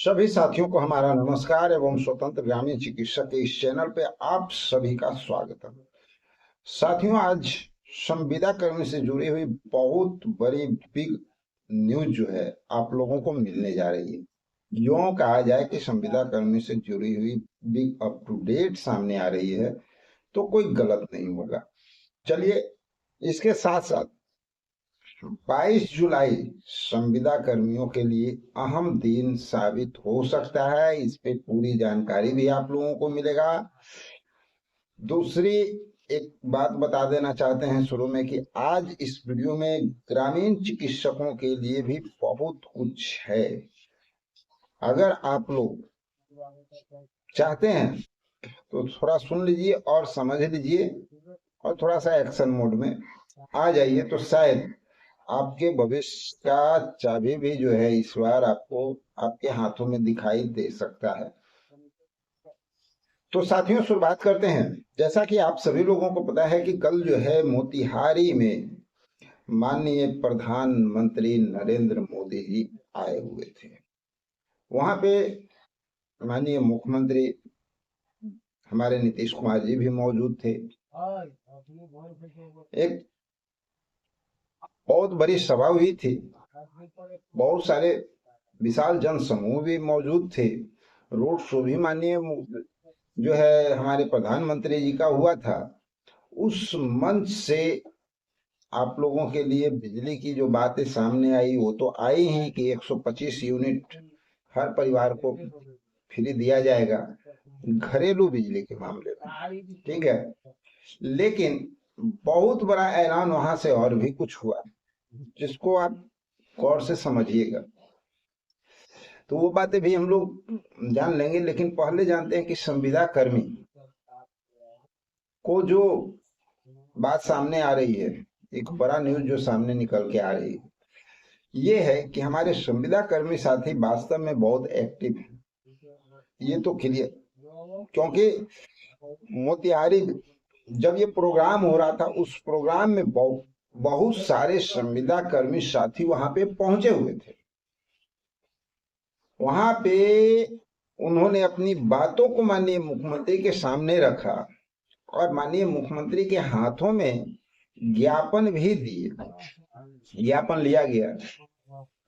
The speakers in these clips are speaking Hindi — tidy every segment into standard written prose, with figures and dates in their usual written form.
सभी साथियों को हमारा नमस्कार एवं स्वतंत्र ग्रामीण चिकित्सक के इस चैनल पे आप सभी का स्वागत है। साथियों, आज संविदा कर्मी से जुड़ी हुई बहुत बड़ी बिग न्यूज जो है आप लोगों को मिलने जा रही है। यूं कहा जाए कि संविदा कर्मी से जुड़ी हुई बिग अप टू डेट सामने आ रही है तो कोई गलत नहीं होगा। चलिए, इसके साथ साथ 22 जुलाई संविदा कर्मियों के लिए अहम दिन साबित हो सकता है। इस पे पूरी जानकारी भी आप लोगों को मिलेगा। दूसरी एक बात बता देना चाहते हैं शुरू में कि आज इस वीडियो में ग्रामीण चिकित्सकों के लिए भी बहुत कुछ है। अगर आप लोग चाहते हैं तो थोड़ा सुन लीजिए और समझ लीजिए और थोड़ा सा एक्शन मोड में आ जाइए, तो शायद आपके भविष्य का चाबी भी जो है इस बार आपको आपके हाथों में दिखाई दे सकता है। तो साथियों, शुरुआत करते हैं। जैसा कि आप सभी लोगों को पता है कि कल जो है मोतिहारी में माननीय प्रधानमंत्री नरेंद्र मोदी जी आए हुए थे। वहां पे माननीय मुख्यमंत्री हमारे नीतीश कुमार जी भी मौजूद थे। एक बहुत बड़ी सभा हुई थी, बहुत सारे विशाल जन समूह भी मौजूद थे। रोड शो भी माननीय जो है हमारे प्रधानमंत्री जी का हुआ था। उस मंच से आप लोगों के लिए बिजली की जो बातें सामने आई वो तो आई ही कि 125 यूनिट हर परिवार को फ्री दिया जाएगा घरेलू बिजली के मामले में, ठीक है। लेकिन बहुत बड़ा ऐलान वहां से और भी कुछ हुआ जिसको आप गौर से समझिएगा। तो वो बातें भी हम लोग जान लेंगे, लेकिन पहले जानते हैं कि संविदा कर्मी को जो बात सामने आ रही है, एक बड़ा न्यूज जो सामने निकल के आ रही है, ये है कि हमारे संविदा कर्मी साथी वास्तव में बहुत एक्टिव है। ये तो क्लियर, क्योंकि मोतिहारी जब ये प्रोग्राम हो रहा था उस प्रोग्राम में बहुत सारे संविदा कर्मी साथी वहां पे पहुंचे हुए थे। वहां पे उन्होंने अपनी बातों को माननीय मुख्यमंत्री के सामने रखा और माननीय मुख्यमंत्री के हाथों में ज्ञापन भी दिए, ज्ञापन लिया गया।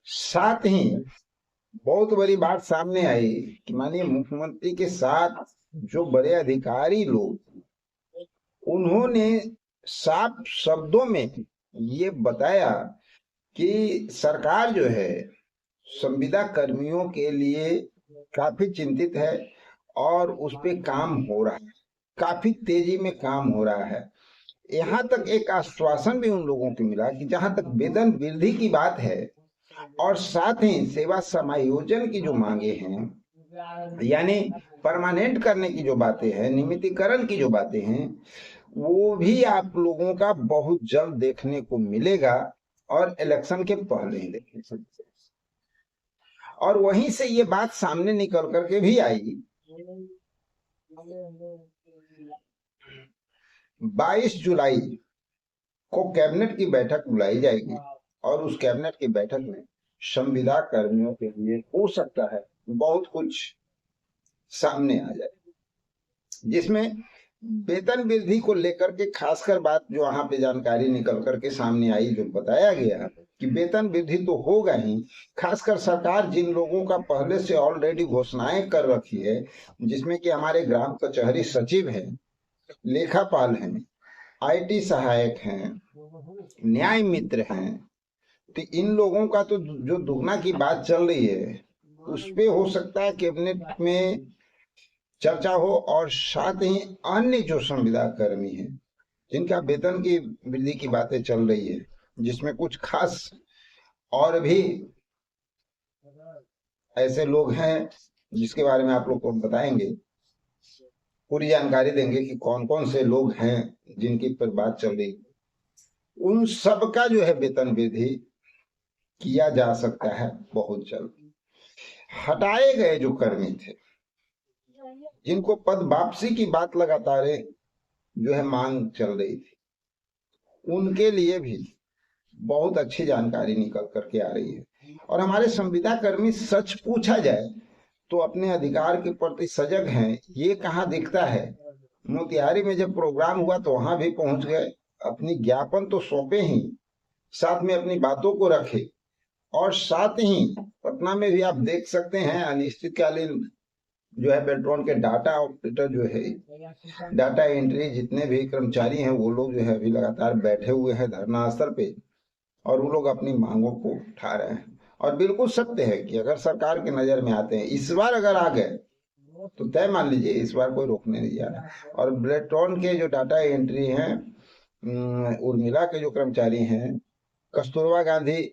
साथ ही बहुत बड़ी बात सामने आई कि माननीय मुख्यमंत्री के साथ जो बड़े अधिकारी लोग, उन्होंने साफ शब्दों में ये बताया कि सरकार जो है संविदा कर्मियों के लिए काफी चिंतित है और उस पे काम हो रहा है, काफी तेजी में काम हो रहा है। यहाँ तक एक आश्वासन भी उन लोगों को मिला कि जहां तक वेतन वृद्धि की बात है और साथ ही सेवा समायोजन की जो मांगे हैं, यानी परमानेंट करने की जो बातें हैं, नियमितीकरण की जो बातें हैं, वो भी आप लोगों का बहुत जल्द देखने को मिलेगा और इलेक्शन के पहले ही देखने को मिलेगा। और वहीं से ये बात सामने निकल करके भी आई 22 जुलाई को कैबिनेट की बैठक बुलाई जाएगी और उस कैबिनेट की बैठक में संविदा कर्मियों के लिए हो सकता है बहुत कुछ सामने आ जाए, जिसमें वेतन वृद्धि को लेकर के खासकर बात जो वहां पे जानकारी निकल करके सामने आई, जो बताया गया कि वेतन वृद्धि तो होगा ही। खासकर सरकार जिन लोगों का पहले से ऑलरेडी घोषणाएं कर रखी है, जिसमें कि हमारे ग्राम कचहरी सचिव हैं, लेखापाल हैं, आईटी सहायक हैं, न्याय मित्र हैं, तो इन लोगों का तो जो दुगना की बात चल रही है उस पे हो सकता है कैबिनेट में चर्चा हो। और साथ ही अन्य जो संविदा कर्मी हैं जिनका वेतन की वृद्धि की बातें चल रही है, जिसमें कुछ खास और भी ऐसे लोग हैं जिसके बारे में आप लोग को बताएंगे, पूरी जानकारी देंगे कि कौन कौन से लोग हैं जिनकी पर बात चल रही। उन सब का जो है वेतन वृद्धि किया जा सकता है बहुत जल्द। हटाए गए जो कर्मी थे, जिनको पद वापसी की बात लगातार जो है मांग चल रही थी, उनके लिए भी बहुत अच्छी जानकारी निकल करके आ रही है। और हमारे संविदा कर्मी, सच पूछा जाए तो अपने अधिकार के प्रति सजग हैं, ये कहाँ दिखता है। मोतिहारी में जब प्रोग्राम हुआ तो वहां भी पहुंच गए, अपनी ज्ञापन तो सौंपे ही, साथ में अपनी बातों को रखे, और साथ ही पटना में भी आप देख सकते हैं अनिश्चितकालीन जो है बेल्ट्रॉन के डाटा ऑपरेटर जो है, डाटा एंट्री जितने भी कर्मचारी हैं वो लोग जो है अभी लगातार बैठे हुए हैं धरना स्थल पे, और वो लोग अपनी मांगों को उठा रहे हैं। और बिल्कुल सत्य है कि अगर सरकार की नजर में आते हैं, इस बार अगर आ गए तो तय मान लीजिए इस बार कोई रोकने नहीं जा रहा। और बेल्ट्रॉन के जो डाटा एंट्री हैं, उर्मिला के जो कर्मचारी हैं, कस्तूरबा गांधी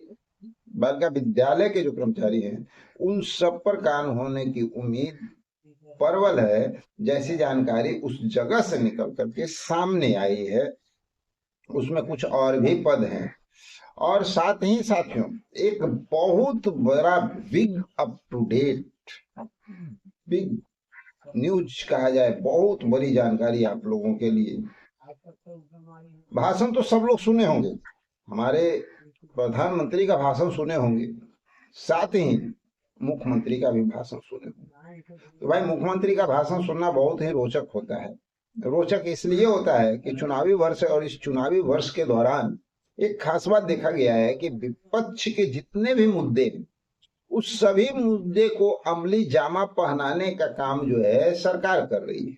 बालिका विद्यालय के जो कर्मचारी हैं, उन सब पर कान होने की उम्मीद प्रबल है। जैसी जानकारी उस जगह से निकल करके सामने आई है, उसमें कुछ और भी पद हैं। और साथ ही साथियों, एक बहुत बड़ा big up to date, big news कहा जाए, बहुत बड़ी जानकारी आप लोगों के लिए। भाषण तो सब लोग सुने होंगे, हमारे प्रधानमंत्री का भाषण सुने होंगे, साथ ही मुख्यमंत्री का भी भाषण सुने होंगे। तो भाई मुख्यमंत्री का भाषण सुनना बहुत ही रोचक होता है। रोचक इसलिए होता है कि चुनावी वर्ष है, और इस चुनावी वर्ष के दौरान एक खास बात देखा गया है कि विपक्ष के जितने भी मुद्दे हैं, उस सभी मुद्दे को अमली जामा पहनाने का काम जो है सरकार कर रही है।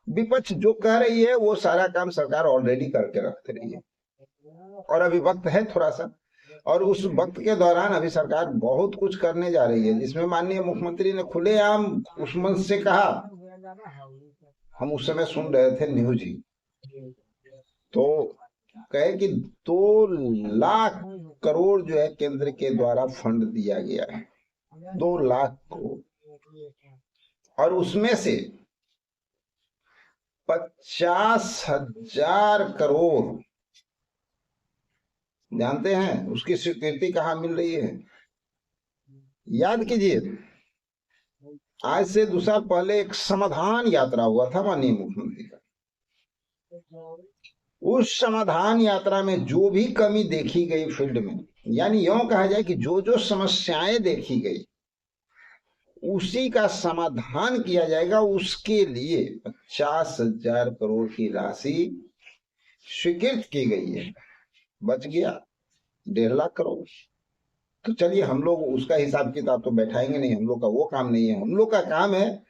विपक्ष जो कह रही है वो सारा काम सरकार ऑलरेडी करके रख रही है, और अभी वक्त है थोड़ा सा, और उस वक्त के दौरान अभी सरकार बहुत कुछ करने जा रही है, जिसमें माननीय मुख्यमंत्री ने खुलेआम उस मंच से कहा, हम उस समय सुन रहे थे न्यूज ही, तो कहे कि 2 लाख करोड़ जो है केंद्र के द्वारा फंड दिया गया है, 2 लाख करोड़, और उसमें से 50,000 करोड़, जानते हैं उसकी स्वीकृति कहाँ मिल रही है? याद कीजिए, आज से 2 साल पहले एक समाधान यात्रा हुआ था माननीय मुख्यमंत्री का। उस समाधान यात्रा में जो भी कमी देखी गई फील्ड में, यानी यूं कहा जाए कि जो जो समस्याएं देखी गई उसी का समाधान किया जाएगा, उसके लिए 50,000 करोड़ की राशि स्वीकृत की गई है। बच गया 1.5 लाख करोड़। तो चलिए, हम लोग उसका हिसाब किताब तो बैठाएंगे नहीं, हम लोग का वो काम नहीं है। हम लोग का काम है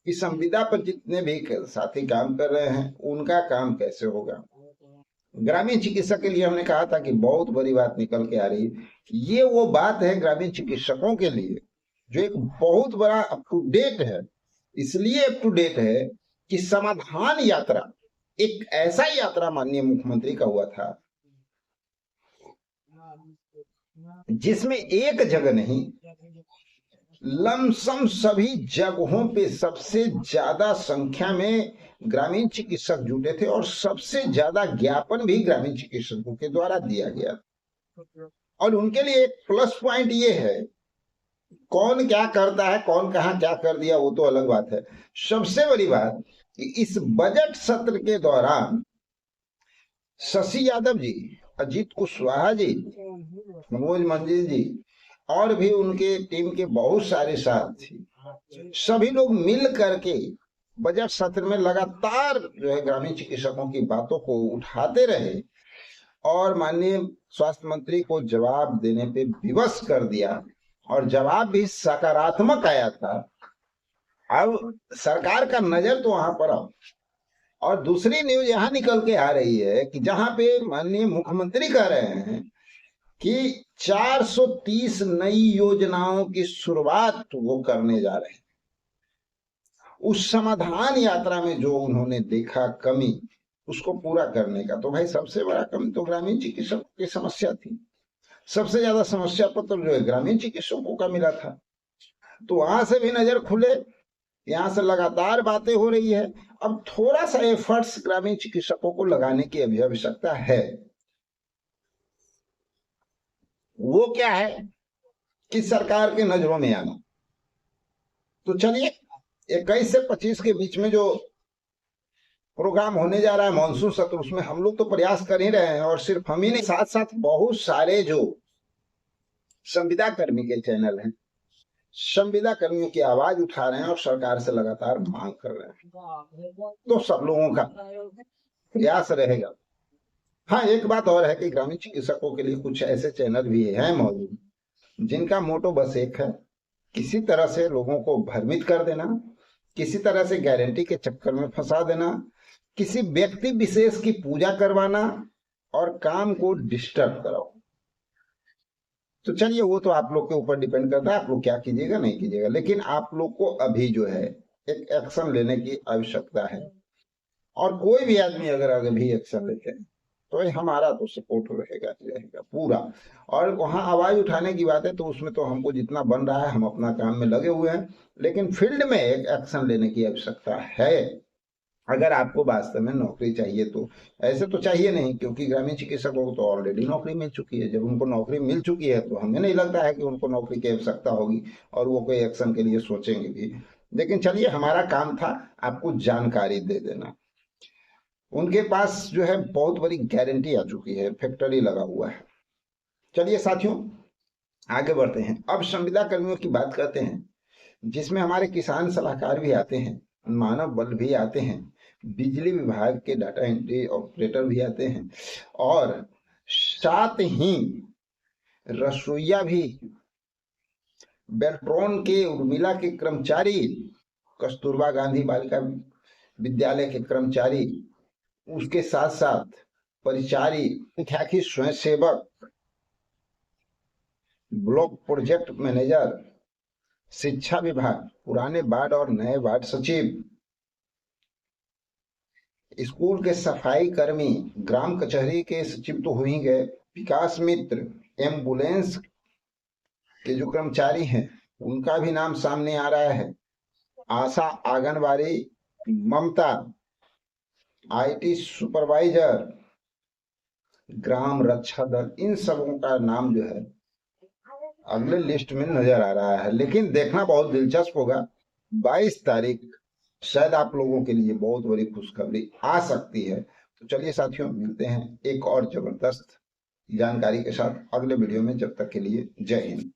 कि संविदा पर जितने भी साथी काम कर रहे हैं उनका काम कैसे होगा। ग्रामीण चिकित्सक के लिए हमने कहा था कि बहुत बड़ी बात निकल के आ रही है। ये वो बात है ग्रामीण चिकित्सकों के लिए जो एक बहुत बड़ा अप टू डेट है। इसलिए अप टू डेट है कि समाधान यात्रा एक ऐसा यात्रा माननीय मुख्यमंत्री का हुआ था जिसमें एक जगह नहीं, लमसम सभी जगहों पे सबसे ज्यादा संख्या में ग्रामीण चिकित्सक जुटे थे, और सबसे ज्यादा ज्ञापन भी ग्रामीण चिकित्सकों के द्वारा दिया गया। और उनके लिए एक प्लस पॉइंट ये है, कौन क्या करता है, कौन कहाँ क्या कर दिया वो तो अलग बात है। सबसे बड़ी बात कि इस बजट सत्र के दौरान शशि यादव जी, अजीत कुशवाहा जी, मनोज मंजिल जी और भी उनके टीम के बहुत सारे साथी, सभी लोग मिल करके बजट सत्र में लगातार जो है ग्रामीण चिकित्सकों की बातों को उठाते रहे, और माननीय स्वास्थ्य मंत्री को जवाब देने पे विवश कर दिया, और जवाब भी सकारात्मक आया था। अब सरकार का नजर तो वहां पर आओ। और दूसरी न्यूज यहां निकल के आ रही है कि जहां पे माननीय मुख्यमंत्री कह रहे हैं कि 430 नई योजनाओं की शुरुआत वो करने जा रहे हैं। उस समाधान यात्रा में जो उन्होंने देखा कमी, उसको पूरा करने का, तो भाई सबसे बड़ा कमी तो ग्रामीण चिकित्सकों की समस्या थी। सबसे ज्यादा समस्या पत्र जो है ग्रामीण चिकित्सकों का मिला था। तो वहां से भी नजर खुले, यहाँ से लगातार बातें हो रही है। अब थोड़ा सा एफर्ट्स ग्रामीण चिकित्सकों को लगाने की अभी आवश्यकता है। वो क्या है कि सरकार के नजरों में आना। तो चलिए, 21 से 25 के बीच में जो प्रोग्राम होने जा रहा है मानसून सत्र, उसमें हम लोग तो प्रयास कर ही रहे हैं, और सिर्फ हम ही नहीं, साथ साथ बहुत सारे जो संविदा कर्मी के चैनल हैं, संविदा कर्मियों की आवाज उठा रहे हैं और सरकार से लगातार मांग कर रहे हैं। तो सब लोगों का प्रयास रहेगा। हाँ, एक बात और है कि ग्रामीण चिकित्सकों के लिए कुछ ऐसे चैनल भी हैं मौजूद जिनका मोटो बस एक है, किसी तरह से लोगों को भ्रमित कर देना, किसी तरह से गारंटी के चक्कर में फंसा देना, किसी व्यक्ति विशेष की पूजा करवाना और काम को डिस्टर्ब कराओ। तो चलिए, वो तो आप लोग के ऊपर डिपेंड करता है, आप लोग क्या कीजिएगा नहीं कीजिएगा, लेकिन आप लोग को अभी जो है एक एक्शन लेने की आवश्यकता है। और कोई भी आदमी अगर अभी एक्शन लेते हैं तो हमारा तो सपोर्ट रहेगा ही रहेगा पूरा। और वहां आवाज उठाने की बात है तो उसमें तो हमको जितना बन रहा है हम अपना काम में लगे हुए हैं, लेकिन फील्ड में एक एक्शन लेने की आवश्यकता है। अगर आपको वास्तव में नौकरी चाहिए तो, ऐसे तो चाहिए नहीं, क्योंकि ग्रामीण चिकित्सकों को तो ऑलरेडी नौकरी मिल चुकी है। जब उनको नौकरी मिल चुकी है तो हमें नहीं लगता है कि उनको नौकरी की आवश्यकता होगी और वो कोई एक्शन के लिए सोचेंगे भी। लेकिन चलिए, हमारा काम था आपको जानकारी दे देना। उनके पास जो है बहुत बड़ी गारंटी आ चुकी है, फैक्ट्री लगा हुआ है। चलिए साथियों, आगे बढ़ते हैं। अब संविदा कर्मियों की बात करते हैं, जिसमें हमारे किसान सलाहकार भी आते हैं, मानव बल भी आते हैं, बिजली विभाग के डाटा एंट्री ऑपरेटर भी आते हैं, और साथ ही रसोईया भी, बेल्ट्रॉन के उर्मिला के कर्मचारी, कस्तूरबा गांधी बालिका विद्यालय के कर्मचारी, उसके साथ साथ परिचारी, संख्याकी स्वयंसेवक, ब्लॉक प्रोजेक्ट मैनेजर, शिक्षा विभाग, पुराने वार्ड और नए वार्ड सचिव, स्कूल के सफाई कर्मी, ग्राम कचहरी के सचिव तो हो ही गए, विकास मित्र, एम्बुलेंस के जो कर्मचारी हैं उनका भी नाम सामने आ रहा है, आशा, आंगनबाड़ी, ममता, आईटी सुपरवाइजर, ग्राम रक्षा दल, इन सबों का नाम जो है अगले लिस्ट में नजर आ रहा है। लेकिन देखना बहुत दिलचस्प होगा, 22 तारीख शायद आप लोगों के लिए बहुत बड़ी खुशखबरी आ सकती है। तो चलिए साथियों, मिलते हैं एक और जबरदस्त जानकारी के साथ अगले वीडियो में। जब तक के लिए जय हिंद।